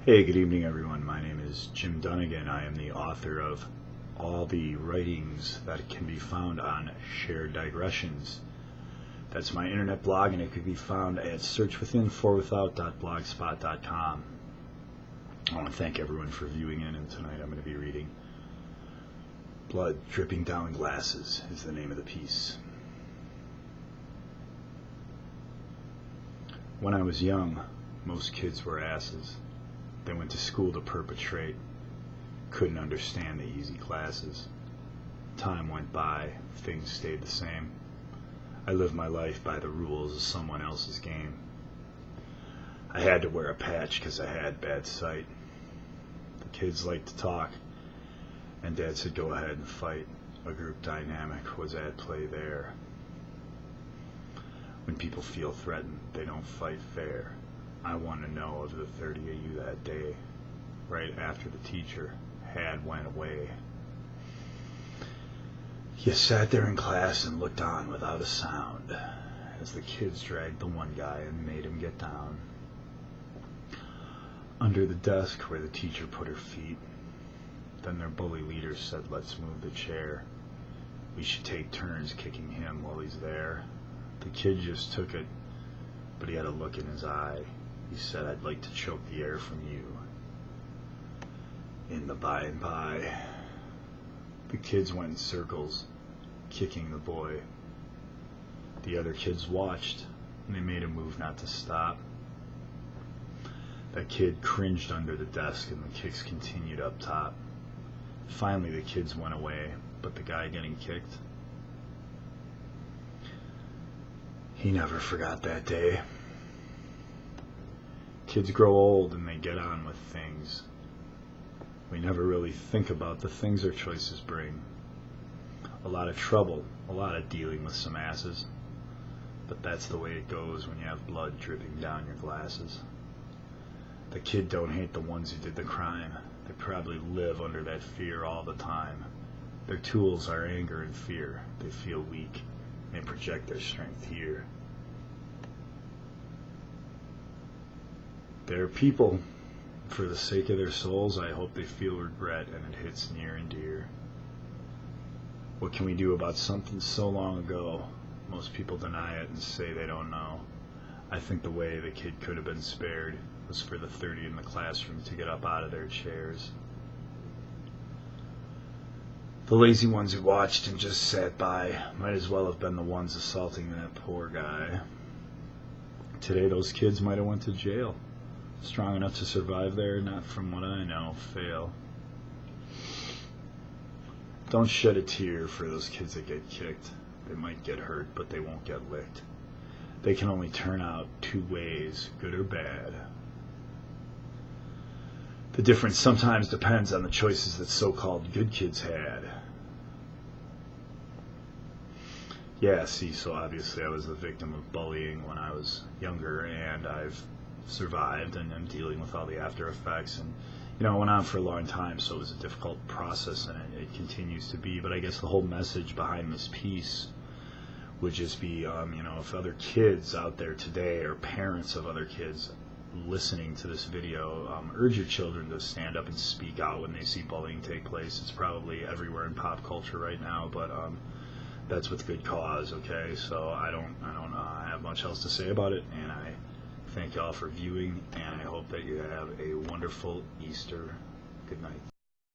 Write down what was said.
Hey, good evening, everyone. My name is Jim Dunnigan. I am the author of all the writings that can be found on Shared Digressions. That's my internet blog, and it could be found at searchwithin4without.blogspot.com. I want to thank everyone for viewing in, and tonight I'm going to be reading Blood Dripping Down Glasses is the name of the piece. When I was young, most kids were asses. They went to school to perpetrate, couldn't understand the easy classes. Time went by, things stayed the same. I lived my life by the rules of someone else's game. I had to wear a patch because I had bad sight. The kids liked to talk, and Dad said go ahead and fight. A group dynamic was at play there. When people feel threatened, they don't fight fair. I want to know of the 30 of you that day, right after the teacher had went away. You sat there in class and looked on without a sound as the kids dragged the one guy and made him get down. Under the desk where the teacher put her feet, then their bully leader said, let's move the chair. We should take turns kicking him while he's there. The kid just took it, but he had a look in his eye. He said, I'd like to choke the air from you. In the by and by, the kids went in circles, kicking the boy. The other kids watched, and they made a move not to stop. That kid cringed under the desk, and the kicks continued up top. Finally, the kids went away, but the guy getting kicked, he never forgot that day. Kids grow old and they get on with things. We never really think about the things our choices bring. A lot of trouble, a lot of dealing with some asses. But that's the way it goes when you have blood dripping down your glasses. The kid don't hate the ones who did the crime. They probably live under that fear all the time. Their tools are anger and fear. They feel weak. They project their strength here. There are people, for the sake of their souls, I hope they feel regret and it hits near and dear. What can we do about something so long ago? Most people deny it and say they don't know. I think the way the kid could have been spared was for the 30 in the classroom to get up out of their chairs. The lazy ones who watched and just sat by might as well have been the ones assaulting that poor guy. Today those kids might have went to jail. Strong enough to survive there, not from what I know, fail. Don't shed a tear for those kids that get kicked. They might get hurt, but they won't get licked. They can only turn out two ways, good or bad. The difference sometimes depends on the choices that so-called good kids had. Yeah, see, so obviously I was the victim of bullying when I was younger, and I've survived and I'm dealing with all the after effects, and it went on for a long time, so it was a difficult process, and it continues to be. But I guess the whole message behind this piece would just be if other kids out there today or parents of other kids listening to this video, urge your children to stand up and speak out when they see bullying take place. It's probably everywhere in pop culture right now, but that's with good cause. Okay, so I don't have much else to say about it, and I thank y'all for viewing, and I hope that you have a wonderful Easter. Good night.